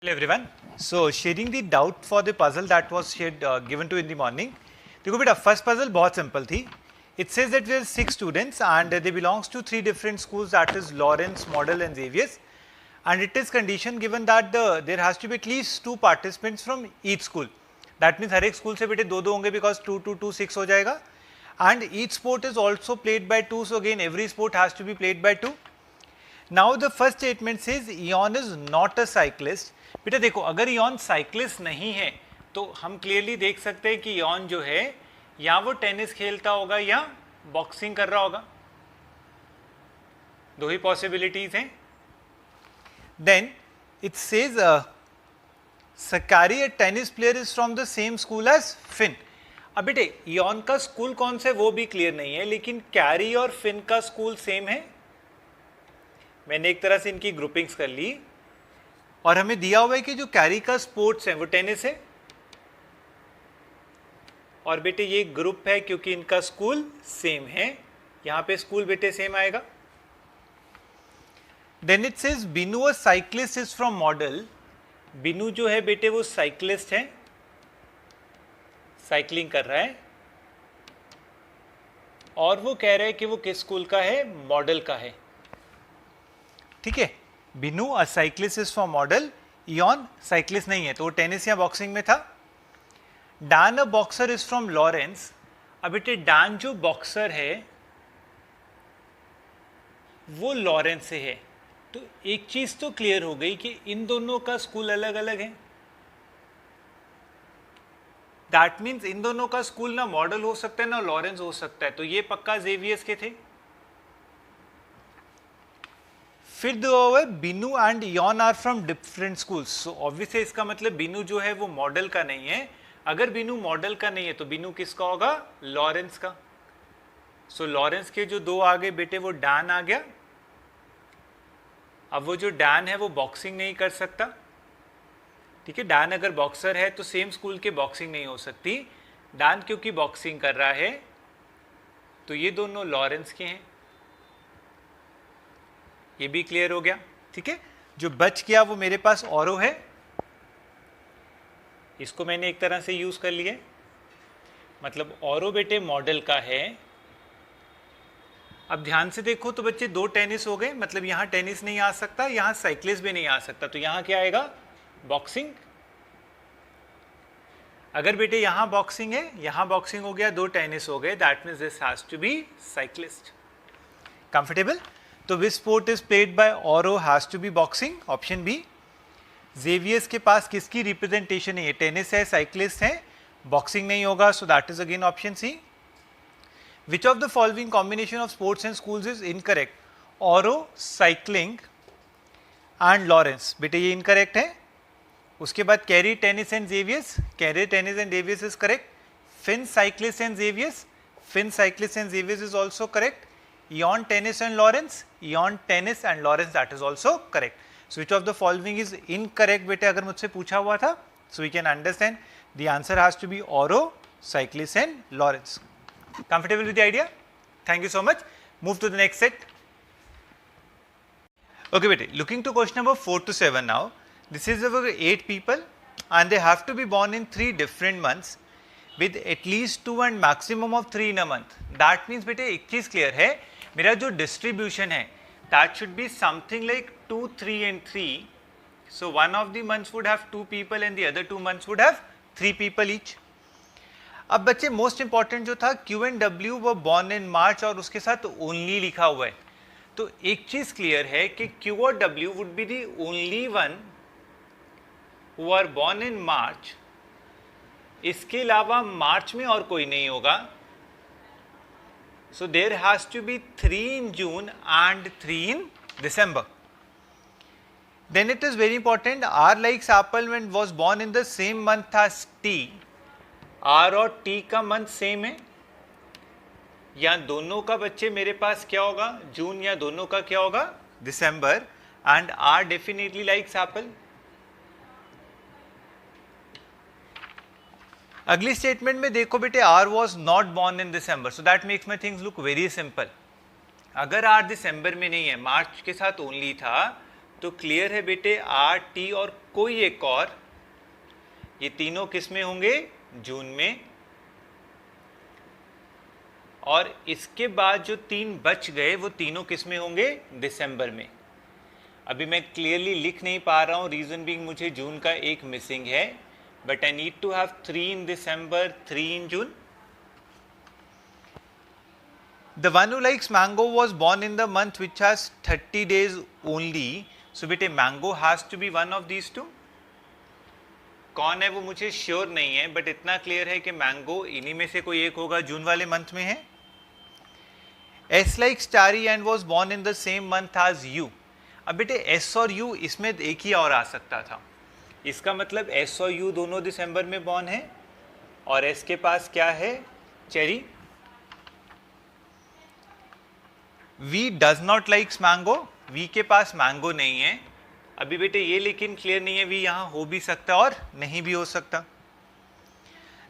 Hello everyone. So sharing the doubt for the puzzle that was shared given to in the morning. देखो बेटा first puzzle बहुत simple थी. It says that there are 6 students and they belongs to 3 different schools, that is Lawrence, Model and Xavier's, and it is condition given that there has to be at least 2 participants from each school. That means हर एक school से बेटे दो होंगे because 2 2 2 6 हो जाएगा. And each sport is also played by 2, so again every sport has to be played by 2. Now the first statement says Eon is not a cyclist. बेटा देखो अगर ईॉन साइक्लिस्ट नहीं है तो हम क्लियरली देख सकते हैं कि ईॉन जो है या वो टेनिस खेलता होगा या बॉक्सिंग कर रहा होगा. दो ही पॉसिबिलिटीज हैं. Then it says Zachary, a tennis player is from the same school as Finn. अब बेटे ईॉन का स्कूल कौन सा है वो भी क्लियर नहीं है, लेकिन कैरी और फिन का स्कूल सेम है. मैंने एक तरह से इनकी ग्रुपिंग्स कर ली और हमें दिया हुआ है कि जो कैरी का स्पोर्ट्स है वो टेनिस है और बेटे ये ग्रुप है क्योंकि इनका स्कूल सेम है. यहां पे स्कूल बेटे सेम आएगा. Then it says Binu a cyclist is from model. Binu जो है बेटे वो साइक्लिस्ट है, साइकिलिंग कर रहा है और वो कह रहा है कि वो किस स्कूल का है, मॉडल का है. ठीक है, Binu a cyclist is from Model, Ian cyclist नहीं है तो वो टेनिस या बॉक्सिंग में था. Dan a boxer is from Lawrence. अब बेटे डैन जो बॉक्सर है वो लॉरेंस से है, तो एक चीज तो क्लियर हो गई कि इन दोनों का स्कूल अलग अलग है. दैट मीन्स इन दोनों का स्कूल ना मॉडल हो सकता है ना लॉरेंस हो सकता है, तो ये पक्का जेवियर्स के थे. फिर दो है Binu and Ian are from different schools. So obviously इसका मतलब बिनू जो है वो मॉडल का नहीं है. अगर बिनू मॉडल का नहीं है तो बिनू किसका होगा, लॉरेंस का. सो लॉरेंस के जो दो आ गए बेटे वो डैन आ गया. अब वो जो डैन है वो बॉक्सिंग नहीं कर सकता. ठीक है, डैन अगर बॉक्सर है तो सेम स्कूल के बॉक्सिंग नहीं हो सकती. डैन क्योंकि बॉक्सिंग कर रहा है तो ये दोनों लॉरेंस के हैं. ये भी क्लियर हो गया. ठीक है, जो बच गया वो मेरे पास औरो है, इसको मैंने एक तरह से यूज कर लिया. मतलब औरो बेटे मॉडल का है. अब ध्यान से देखो तो बच्चे दो टेनिस हो गए, मतलब यहां टेनिस नहीं आ सकता, यहां साइक्लिस्ट भी नहीं आ सकता, तो यहां क्या आएगा, बॉक्सिंग. अगर बेटे यहां बॉक्सिंग है, यहां बॉक्सिंग हो गया, दो टेनिस हो गए, that means this has to be cyclist. Comfortable. तो which sport is played by Auro has to be boxing, option B. Xavier's के पास किसकी रिप्रेजेंटेशन है, ये टेनिस है, साइक्लिस्ट है, बॉक्सिंग नहीं होगा, so that is again option C. Which of the following combination of sports and schools is incorrect, Auro, cycling and Lawrence. बेटे ये इनकरेक्ट है. उसके बाद Kerry, tennis and Xavier's, Kerry, tennis and Xavier's is correct. Fin, cyclist and Xavier's, Fin, cyclist and Xavier's is also correct. Eon, tennis and Lawrence, Eon, tennis and Lawrence, that is also correct. So which of the following is incorrect बेटे अगर मुझसे पूछा हुआ था, so we can understand the answer has to be Oro, cyclist and Lawrence. Comfortable with the idea? Thank you so much. Move to the next set. Okay बेटे, looking to question number 4 to 7 now. This is about 8 people and they have to be born in 3 different months with at least 2 and maximum of 3 in a month. That means बेटे एक चीज clear है, मेरा जो distribution है that should be something like 2 3 and 3. So one of the months would have 2 people and the other 2 months would have 3 people each. अब बच्चे most important जो था Q and W वो बॉर्न इन मार्च और उसके साथ ओनली लिखा हुआ है. तो एक चीज क्लियर है कि Q और W would be the only one who are born in March. इसके अलावा मार्च में और कोई नहीं होगा. So there has to be 3 in June and 3 in December. Then it is very important, R likes apple when was born in the same month as T. R और T का month same है, या दोनों का बच्चे मेरे पास क्या होगा, जून, या दोनों का क्या होगा, दिसंबर. And R definitely likes apple. अगली स्टेटमेंट में देखो बेटे R was not born in December, so that makes my things look very simple. अगर R दिसंबर में नहीं है, मार्च के साथ ओनली था, तो क्लियर है बेटे आर, टी और कोई एक और, ये तीनों किस में होंगे? जून में। और इसके बाद जो 3 बच गए वो तीनों किस में होंगे? दिसंबर में। अभी मैं क्लियरली लिख नहीं पा रहा हूँ, रीजन बीइंग मुझे जून का एक मिसिंग है, but I need to have 3 in December, 3 in June. The one who likes mango was born in the month which has 30 days only. So बेटे mango has to be one of these two. कौन है वो मुझे sure नहीं है, but इतना clear है कि मैंगो इन्हीं में से कोई एक होगा, जून वाले मंथ में है. S likes starry and was born in the same month as you. अब बेटे S और U इसमें एक ही और आ सकता था, इसका मतलब S और U दोनों दिसंबर में बॉर्न है, और S के पास क्या है? Cherry. V does not likes mango. V के पास मैंगो नहीं है. अभी बेटे ये लेकिन क्लियर नहीं है, V यहाँ हो भी सकता और नहीं भी हो सकता.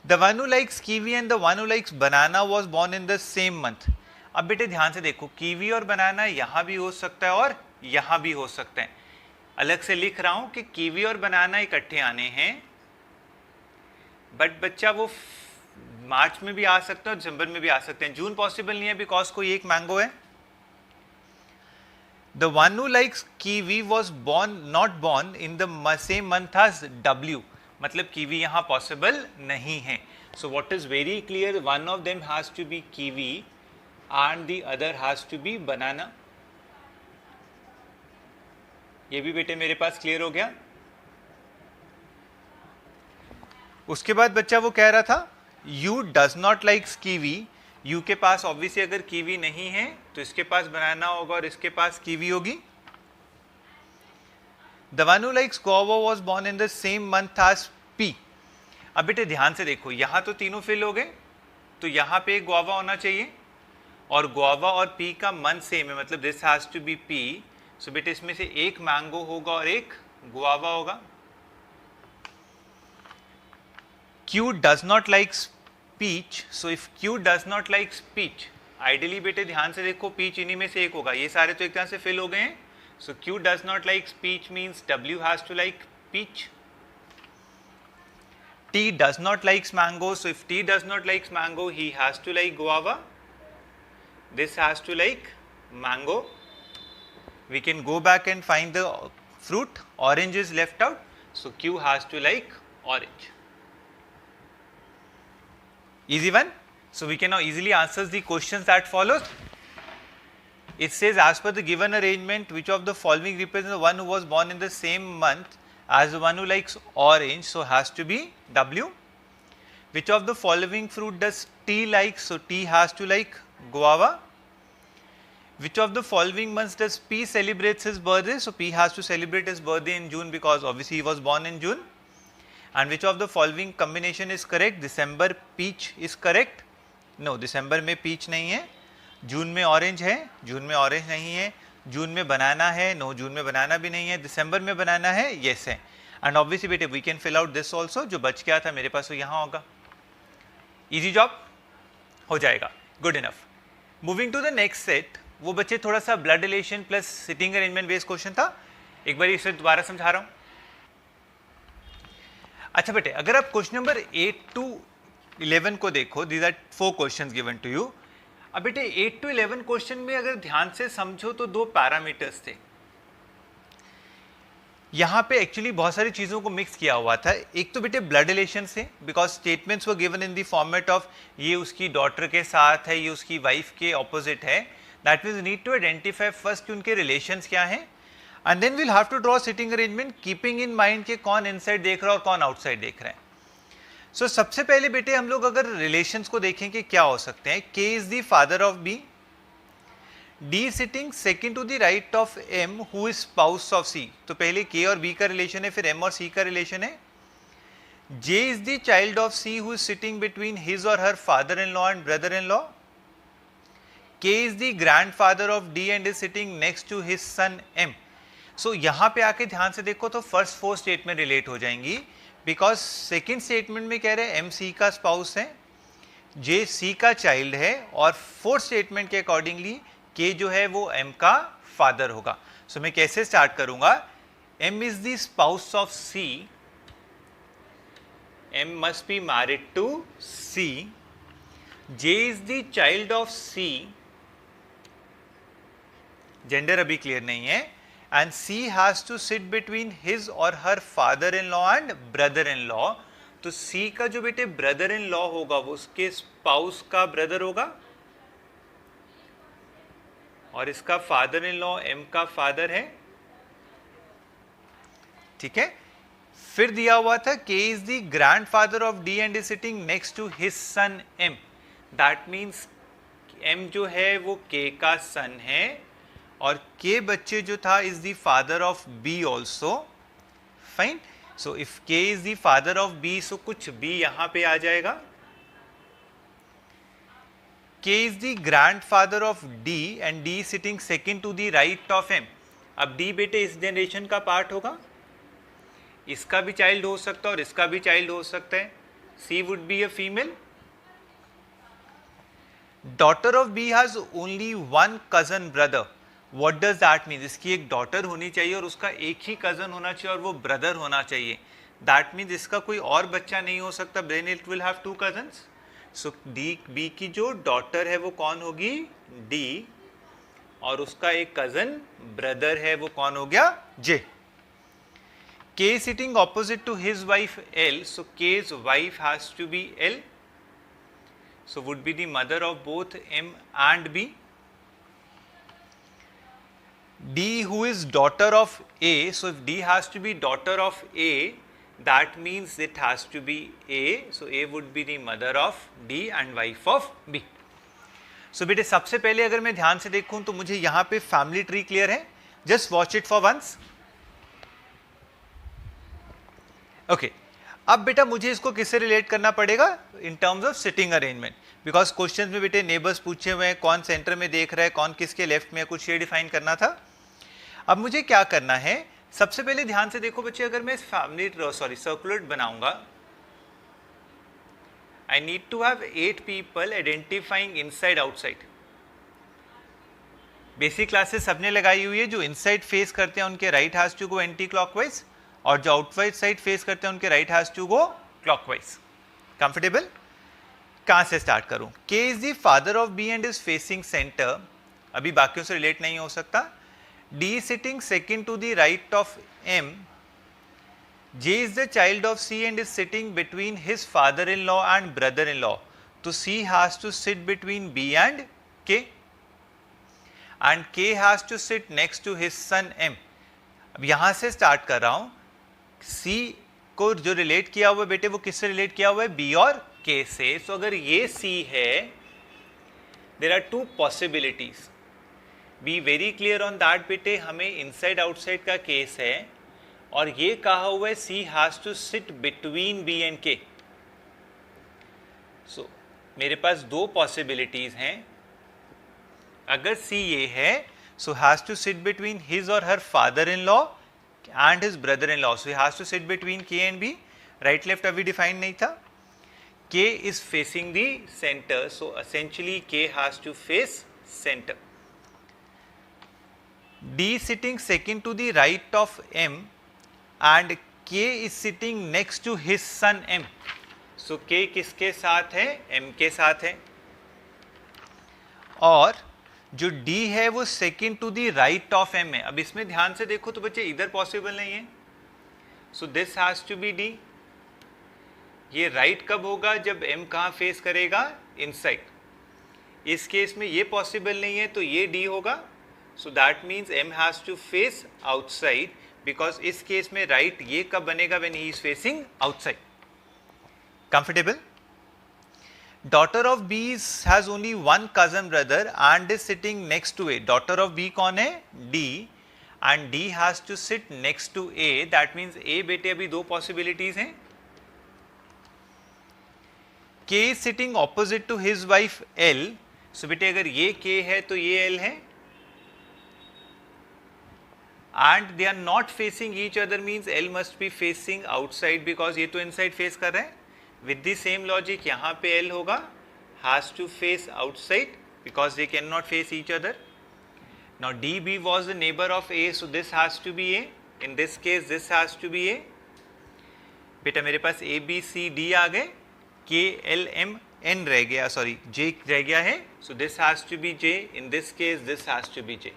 The one who likes kiwi and the one who likes banana was born in the same month. अब बेटे ध्यान से देखो, कीवी और बनाना यहाँ भी हो सकता है और यहाँ भी हो सकते हैं. अलग से लिख रहा हूँ कि कीवी और बनाना इकट्ठे आने हैं, बट बच्चा वो मार्च में भी आ सकते हैं और दिसंबर में भी आ सकते हैं. जून पॉसिबल नहीं है बिकॉज कोई एक मैंगो है. The one who likes kiwi was not born in the same month as W. मतलब kiwi यहाँ possible नहीं है. So what is very clear, one of them has to be kiwi and the other has to be banana. ये भी बेटे मेरे पास clear हो गया. उसके बाद बच्चा वो कह रहा था U does not likes kiwi. U के पास ऑब्वियसली अगर कीवी नहीं है तो इसके पास बनाना होगा और इसके पास कीवी होगी. The one who likes guava was born in the same month as P. अब बेटे ध्यान से देखो, यहाँ तो तीनों फिल हो गए, तो यहाँ पे एक गुआवा होना चाहिए, और गुआवा और P का मंथ सेम है, मतलब this has to be P. So बेटे इसमें से एक मैंगो होगा और एक गुआवा होगा. Q does not likes peach. So if Q does not like peach, ideally बेटे ध्यान से देखो, peach इन्हीं में से एक होगा. ये सारे तो एक तरह से फिल हो गए हैं. So Q does not like peach means W has to like peach. T does not likes mango. So if T does not likes mango, he has to like guava. This has to like mango. We can go back and find the fruit. Orange is left out. So Q has to like orange. Easy one. So we can now easily answer the questions that follows. It says, as per the given arrangement, which of the following represents the one who was born in the same month as the one who likes orange? So has to be W. Which of the following fruit does T like? So T has to like guava. Which of the following months does P celebrates his birthday? So P has to celebrate his birthday in June because obviously he was born in June. And which of the following combination is correct? December peach is correct. No, December में peach नहीं है. जून में orange है, जून में orange नहीं है. जून में बनाना है, नो जून में बनाना भी नहीं है. दिसंबर में बनाना है, येस है. एंड ऑब्वियसली बेटे we can fill out this also, जो बच गया था मेरे पास वो यहाँ होगा. इजी जॉब हो जाएगा. Good enough. Moving to the next set. वो बच्चे थोड़ा सा blood relation plus sitting arrangement based question था. एक बार इसे दोबारा समझा रहा हूँ. अच्छा बेटे, अगर आप क्वेश्चन नंबर 8 to 11 को देखो, these are 4 questions given to you. अब बेटे 8 to 11 क्वेश्चन में अगर ध्यान से समझो तो 2 पैरामीटर्स थे. यहाँ पे एक्चुअली बहुत सारी चीज़ों को मिक्स किया हुआ था. एक तो बेटे ब्लड रिलेशन से, because statements were given in the format of ये उसकी डॉटर के साथ है, ये उसकी वाइफ के ऑपोजिट है. That means need to identify first उनके रिलेशंस क्या हैं, and then will have to draw sitting arrangement keeping in mind कि कौन इनसाइड देख रहा है और कौन आउटसाइड देख रहा है. सो सबसे पहले बेटे हम लोग अगर रिलेशंस को देखें कि क्या हो सकते हैं. K is the father of B. D sitting second to the right of M who is spouse of C. तो पहले K और B का रिलेशन है, फिर M और C का रिलेशन है. J is the child of C who is sitting between his और her father in law and brother in law. K is the grandfather of D and is sitting next to his son M. So यहाँ पे आके ध्यान से देखो तो first 4 statement relate हो जाएंगी, बिकॉज सेकेंड स्टेटमेंट में कह रहे हैं M C का स्पाउस है, J C का चाइल्ड है, और फोर्थ स्टेटमेंट के अकॉर्डिंगली K जो है वो M का फादर होगा. सो मैं कैसे स्टार्ट करूंगा, M is the spouse of C, M must be married to C, J is the child of C, gender अभी क्लियर नहीं है, and C has to sit between his or her father in law and brother in law. तो C का जो बेटे brother in law होगा वो उसके स्पाउस का ब्रदर होगा, और इसका फादर इन लॉ M का फादर है, ठीक है। फिर दिया हुआ था K is the grandfather of D and is sitting next to his son M. That means M जो है वो K का सन है, और K बच्चे जो था is the father of B also. Fine. So if K is the father of B, so कुछ B यहाँ पे आ जाएगा. K is the grandfather of D and D sitting second to the right of M. अब D बेटे इस generation का part होगा, इसका भी चाइल्ड हो सकता है और इसका भी चाइल्ड हो सकता है. C would be a female. Daughter of B has only one cousin brother. What does that mean? इसकी एक डॉटर होनी चाहिए और उसका एक ही कजन होना चाहिए और वो ब्रदर होना चाहिए. That means इसका कोई और बच्चा नहीं हो सकता. Then it will have two cousins. So B की जो डॉटर है वो कौन होगी? D, और उसका एक कजन ब्रदर है वो कौन हो गया? J. K sitting opposite to his wife L, so K's wife has to be L, so would be the mother of both M and B. D who is daughter of A, so if D has to be daughter of A, that means it has to be A, so A would be the mother of D and wife of B. So बेटे सबसे पहले अगर मैं ध्यान से देखूं तो मुझे यहाँ पे फैमिली ट्री क्लियर है, just watch it for once. Okay अब बेटा मुझे इसको किससे रिलेट करना पड़ेगा? In terms of sitting arrangement, because question में बेटे नेबर्स पूछे हुए हैं, कौन सेंटर में देख रहा है, कौन किसके लेफ्ट में, कुछ ये डिफाइन करना था. अब मुझे क्या करना है, सबसे पहले ध्यान से देखो बच्चे, अगर मैं फैमिली सर्कुलेट बनाऊंगा, I need to have 8 people identifying inside outside. Basic classes सबने लगाई हुई है, जो इनसाइड फेस करते हैं उनके right has to go anti clockwise, और जो आउटसाइड साइड फेस करते हैं उनके right has to go clockwise. Comfortable? कहां से स्टार्ट करूं? K is the father of B and is facing centre, अभी बाकियों से रिलेट नहीं हो सकता. D sitting second to the right of M. J is the child of C and is sitting between his father in law and brother in law, तो C has to sit between B and K, and K has to sit next to his son M. अब यहां से start कर रहा हूं. C को जो relate किया हुआ है बेटे वो किससे रिलेट किया हुआ है? B और K से. सो अगर ये C है, there are two possibilities. Be very clear on that बेटे, हमें इनसाइड आउटसाइड का केस है और ये कहा हुआ है C has to sit between B and K. So मेरे पास दो पॉसिबिलिटीज हैं. अगर C ये है, so has to sit between his और her father in law and his brother-in-law, so he has to sit between K and B. Right left अभी define नहीं था. K is facing the center, so essentially K has to face center. D sitting second to the right of M and K is sitting next to his son M. So K किसके साथ है? M के साथ है. और जो D है वो second to the right of M है. अब इसमें ध्यान से देखो तो बच्चे इधर पॉसिबल नहीं है, so this has to be D. ये राइट कब होगा? जब M कहाँ फेस करेगा? इनसाइड. इस केस में ये पॉसिबल नहीं है तो ये D होगा. So that means M has to face outside, because इस केस में राइट ये कब बनेगा? When he is facing outside. Comfortable? Daughter of B has only one cousin brother and is sitting next to A. Daughter of B कौन है? D, and D has to sit next to A. That means A बेटे अभी दो possibilities हैं. K is sitting opposite to his wife L. So बेटे अगर ये K है तो ये L है. And they are not facing each other means L must be facing outside because ये तो inside face कर रहे हैं. With the same logic यहाँ पे L होगा, has to face outside because they cannot face each other. Now DB was the neighbor of A, so this has to be A. In this case, this has to be A. बेटा मेरे पास A, B, C, D आ गए, K, L, M, N रह गया, sorry J रह गया है. So this has to be J. In this case, this has to be J.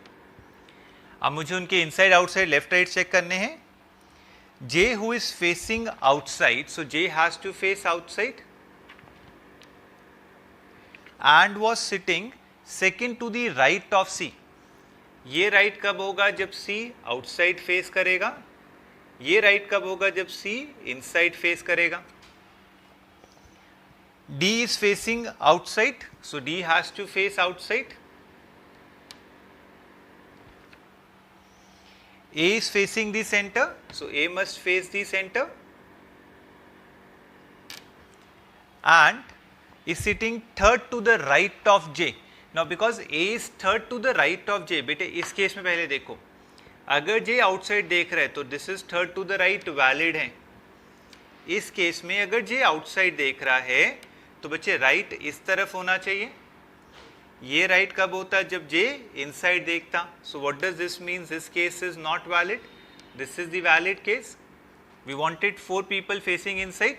अब मुझे उनके inside, outside, left, right check करने हैं. J who is facing outside, so J has to face outside and was sitting second to the right of C. ये right कब होगा जब C outside face करेगा, ये राइट कब होगा जब C इनसाइड फेस करेगा. D is facing outside, so D has to face outside. A is facing the center, so A must face the center and is sitting third to the right of J. Now because A is third to the right of J, बेटे इस case में पहले देखो, अगर J outside देख रहा है तो this is third to the right valid है. इस केस में अगर J आउटसाइड देख रहा है तो बच्चे राइट इस तरफ होना चाहिए. ये राइट कब होता है जब J इनसाइड देखता. So what does this means, this case is not valid, this is the valid case. We wanted 4 people facing inside,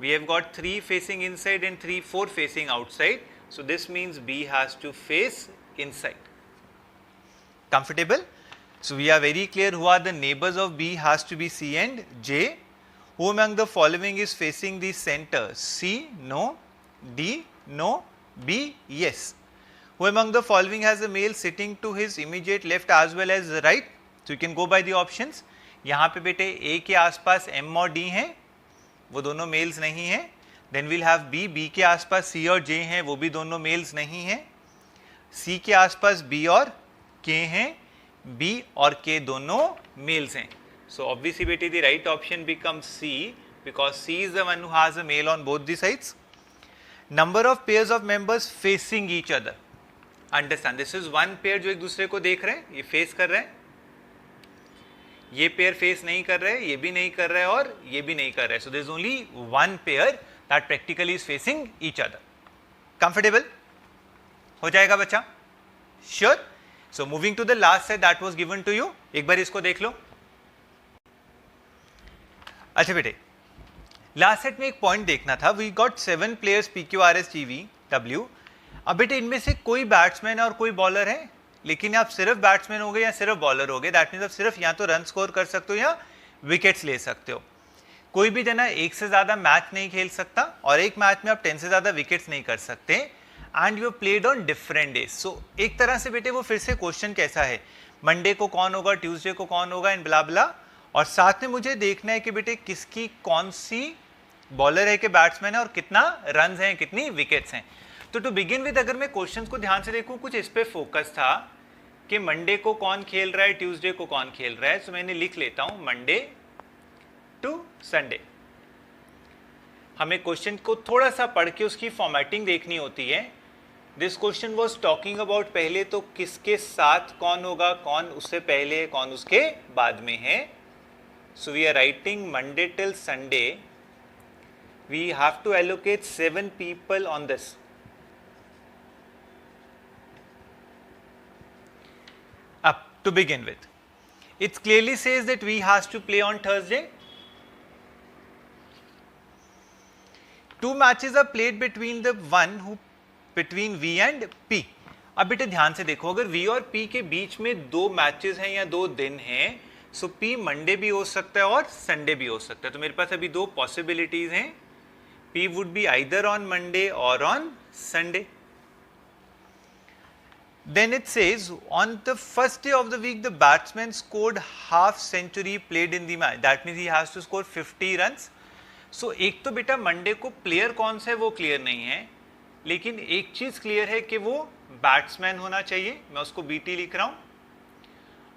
we have got 3 facing inside and 4 facing outside. So this means B has to face inside. Comfortable? So we are very clear who are the neighbors of B has to be C and J. Who among the following is facing the center? C, no. D, no. B, yes. Who among the following has a male sitting to his immediate left as well as the right? So you can go by the options. यहाँ पे बेटे A के आसपास M और D हैं, वो दोनों males नहीं हैं. Then will have B, B के आसपास C और J हैं, वो भी दोनों मेल्स नहीं हैं. C के आसपास B और K हैं, B और K दोनों मेल्स हैं. सो ऑब्वियसली बेटे the right option becomes C because C is the one who has a male on both the sides. Number of pairs of members facing each other. Understand, this is one pair जो एक दूसरे को देख रहे हैं, ये face कर रहे हैं. ये पेयर फेस नहीं कर रहे, ये भी नहीं कर रहे और ये भी नहीं कर रहे. So there is only one pair that practically is facing each other. Comfortable? हो जाएगा बच्चा? Sure? So moving to the last set that was given to you. एक बार इसको देख लो. अच्छा बेटे, लास्ट सेट में एक पॉइंट देखना था. We got 7 players PQRS GV W. अब बेटे इनमें से कोई बैट्समैन और कोई बॉलर है, लेकिन आप सिर्फ बैट्समैन हो गए या सिर्फ बॉलर हो गए. दैट मीन्स आप सिर्फ या तो रन स्कोर कर सकते हो या विकेट्स ले सकते हो. कोई भी जना एक से ज़्यादा मैच नहीं खेल सकता और एक मैच में आप 10 से ज़्यादा विकेट्स नहीं कर सकते. And you played on different days. So एक तरह से बेटे वो फिर से क्वेश्चन कैसा है, मंडे को कौन होगा, ट्यूसडे को कौन होगा, एंड ब्ला ब्ला. और साथ में मुझे देखना है कि बेटे किसकी कौन सी बॉलर है कि बैट्समैन है और कितना रन हैं, कितनी विकेट्स हैं. तो टू बिगिन विद अगर मैं क्वेश्चन को ध्यान से देखूँ, कुछ इस पर फोकस था कि मंडे को कौन खेल रहा है, ट्यूसडे को कौन खेल रहा है. सो मैंने लिख लेता हूँ मंडे टू संडे. हमें क्वेश्चन को थोड़ा सा पढ़ के उसकी फॉर्मेटिंग देखनी होती है. This question was talking about पहले तो किसके साथ कौन होगा, कौन उससे पहले कौन उसके बाद में है. So we are writing Monday till Sunday, we have to allocate 7 people on this. अब to begin with, it clearly says that we has to play on Thursday. 2 matches are played between V and P. अब बेटे ध्यान से देखो, अगर V और P के बीच में 2 मैचेस हैं या 2 दिन हैं, सो P मंडे भी हो सकता है और संडे भी हो सकता है. तो मेरे पास अभी 2 पॉसिबिलिटीज हैं. P would be either on Monday or on Sunday. Then it says on the first day of the week the batsman scored half century played in the match. That means he has to score 50 runs. So एक तो बेटा Monday को player कौन सा है वो clear नहीं है, लेकिन एक चीज क्लियर है कि वो बैट्समैन होना चाहिए. मैं उसको BT लिख रहा हूं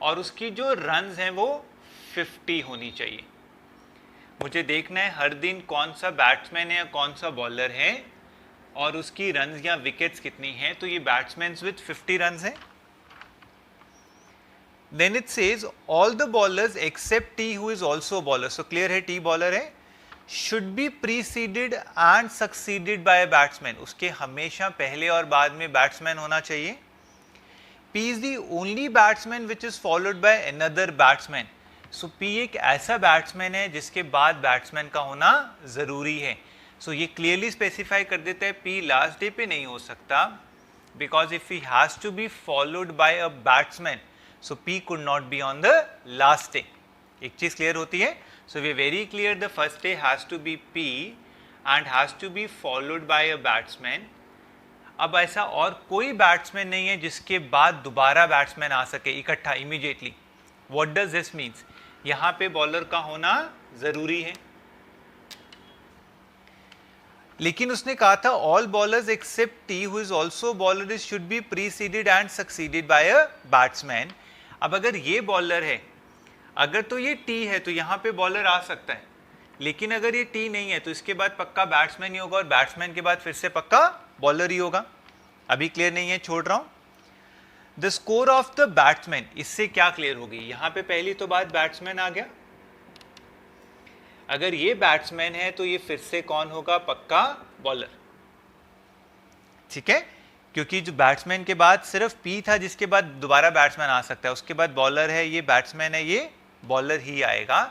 और उसकी जो रन्स हैं वो 50 होनी चाहिए. मुझे देखना है हर दिन कौन सा बैट्समैन है या कौन सा बॉलर है और उसकी रन्स या विकेट्स कितनी हैं. तो ये बैट्समैन विद 50 रन्स हैं. Then it says all the bowlers except T who is also bowler. So clear है टी बॉलर है. Should be preceded and succeeded by batsman. उसके हमेशा पहले और बाद में बैट्समैन होना चाहिए. P is the only batsman which is followed by another batsman. So P एक ऐसा बैट्समैन है जिसके बाद बैट्समैन का होना ज़रूरी है. So ये क्लियरली स्पेसिफाई कर देता है P लास्ट डे पे नहीं हो सकता, because if he has to be followed by a batsman, so P could not be on the last day. एक चीज़ क्लियर होती है. So we are very clear the first day has to be P and has to be followed by a batsman. अब ऐसा और कोई batsman नहीं है जिसके बाद दोबारा बैट्समैन आ सके इकट्ठा immediately. What does this means? यहाँ पे बॉलर का होना जरूरी है. लेकिन उसने कहा था all bowlers except T who is also bowler is should be preceded and succeeded by a batsman. अब अगर ये बॉलर है, अगर तो ये टी है तो यहाँ पे बॉलर आ सकता है, लेकिन अगर ये टी नहीं है तो इसके बाद पक्का बैट्समैन ही होगा और बैट्समैन के बाद फिर से पक्का बॉलर ही होगा. अभी क्लियर नहीं है, छोड़ रहा हूं. The score of the batsman, इससे क्या क्लियर होगी? यहां पे पहली तो बात बैट्समैन आ गया. अगर ये बैट्समैन है तो ये फिर से कौन होगा? पक्का बॉलर. ठीक है, क्योंकि जो बैट्समैन के बाद सिर्फ पी था जिसके बाद दोबारा बैट्समैन आ सकता है, उसके बाद बॉलर है, ये बैट्समैन है, ये बॉलर ही आएगा.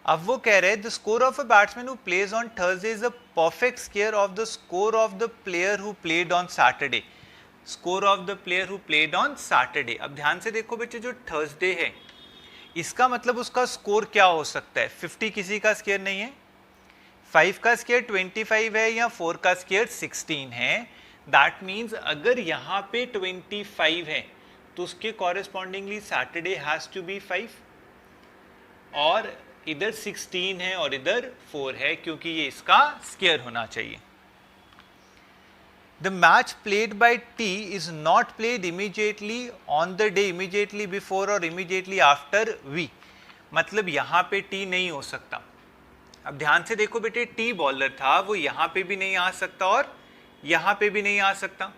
अब वो कह रहे हैं the score of a batsman who plays on Thursday is a perfect square of the score of the player who played on Saturday. Score of the player who played on Saturday. अब ध्यान से देखो बेटे, जो Thursday है इसका मतलब उसका स्कोर क्या हो सकता है? 50 किसी का स्केयर नहीं है, 5 का स्केयर 25 है या 4 का स्केयर 16 है. दैट मीन्स अगर यहाँ पे 25 है तो उसके correspondingly Saturday has to be 5, और इधर 16 है और इधर 4 है, क्योंकि ये इसका स्केयर होना चाहिए. The match played by T is not played immediately on the day immediately before or immediately after V. मतलब यहाँ पे T नहीं हो सकता. अब ध्यान से देखो बेटे, T बॉलर था, वो यहाँ पे भी नहीं आ सकता और यहाँ पे भी नहीं आ सकता.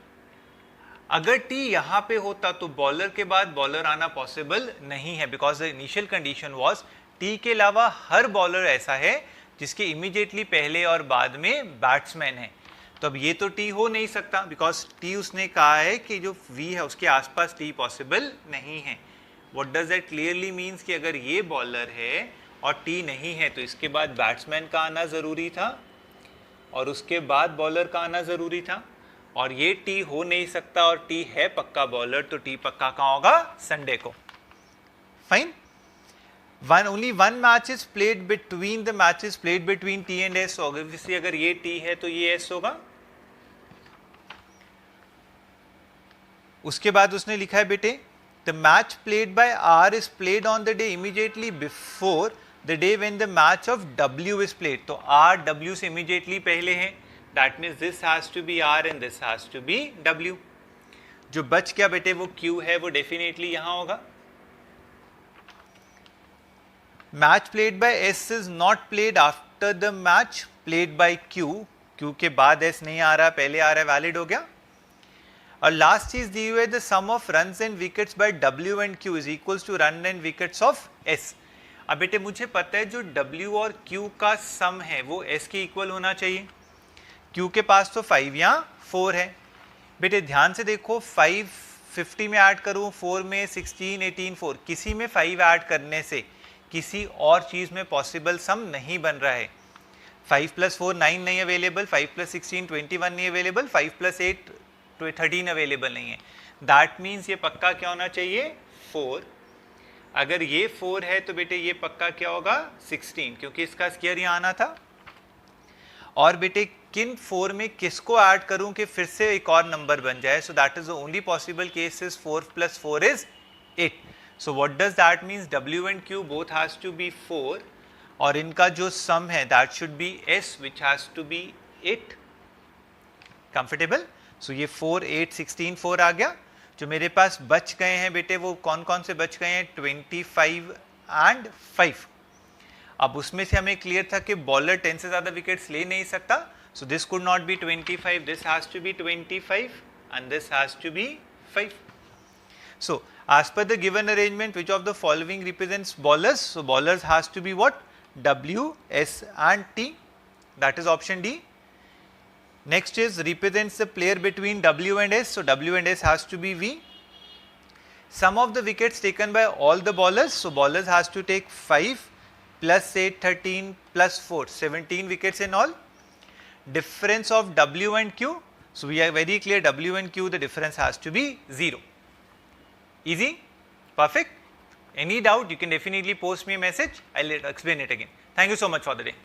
अगर T यहाँ पे होता तो बॉलर के बाद बॉलर आना पॉसिबल नहीं है, because the initial condition was T के अलावा हर बॉलर ऐसा है जिसके इमीडिएटली पहले और बाद में बैट्समैन है. तो अब ये तो टी हो नहीं सकता, बिकॉज टी उसने कहा है कि जो वी है उसके आसपास टी पॉसिबल नहीं है. What does that clearly means कि अगर ये बॉलर है और टी नहीं है तो इसके बाद बैट्समैन का आना ज़रूरी था और उसके बाद बॉलर का आना ज़रूरी था, और ये टी हो नहीं सकता और टी है पक्का बॉलर, तो टी पक्का कहाँ होगा? संडे को. Fine. Only one match is played between the matches played between T and S. So obviously अगर ये T है तो ये S होगा. उसके बाद उसने लिखा है बेटे, the match played by R is played on the day immediately before the day when the match of W is played. तो R W से immediately पहले है. That means this has to be R and this has to be W. जो बच गया बेटे वो Q है, वो definitely यहाँ होगा. Match played by S is not played after the match played by Q. Q के बाद S नहीं आ रहा, पहले आ रहा है, वैलिड हो गया. और लास्ट चीज दी हुई है, the sum of runs and wickets by W and Q is equals to run and wickets of S. अब बेटे मुझे पता है जो W और Q का सम है वो S के इक्वल होना चाहिए. Q के पास तो 5 या 4 है. बेटे ध्यान से देखो, 5 50 में ऐड करूँ, 4 में 16 18 4, किसी में 5 ऐड करने से किसी और चीज़ में पॉसिबल सम नहीं बन रहा है. 5 + 4 9 नहीं अवेलेबल, 5 + 16 21 नहीं अवेलेबल, 5 + 8 13 अवेलेबल नहीं है. दैट मीन्स ये पक्का क्या होना चाहिए? 4. अगर ये 4 है तो बेटे ये पक्का क्या होगा? 16, क्योंकि इसका स्केयर यहाँ आना था. और बेटे किन 4 में किसको ऐड करूं कि फिर से एक और नंबर बन जाए? सो that is the only possible case is 4 + 4 is 8. So what does that means? W and Q both has to be 4, और इनका जो सम है that should be S which has to be 8. Comfortable? So ये 4 8 16 4 आ गया. जो मेरे पास बच गए हैं बेटे वो कौन कौन से बच गए हैं? 25 and 5. अब उसमें से हमें क्लियर था कि बॉलर 10 से ज़्यादा विकेट्स ले नहीं सकता. So this could not be 25, this has to be 25 and this has to be 5. So as per the given arrangement, which of the following represents bowlers? So bowlers has to be what? W, S and T. That is option D. Next is represents the player between W and S. So W and S has to be V. Sum of the wickets taken by all the bowlers. So bowlers has to take 5 plus 8, 13 plus 4, 17 wickets in all. Difference of W and Q. So we are very clear, W and Q, the difference has to be 0. Easy? Perfect? Any doubt, you can definitely post me a message. I'll explain it again. Thank you so much for the day.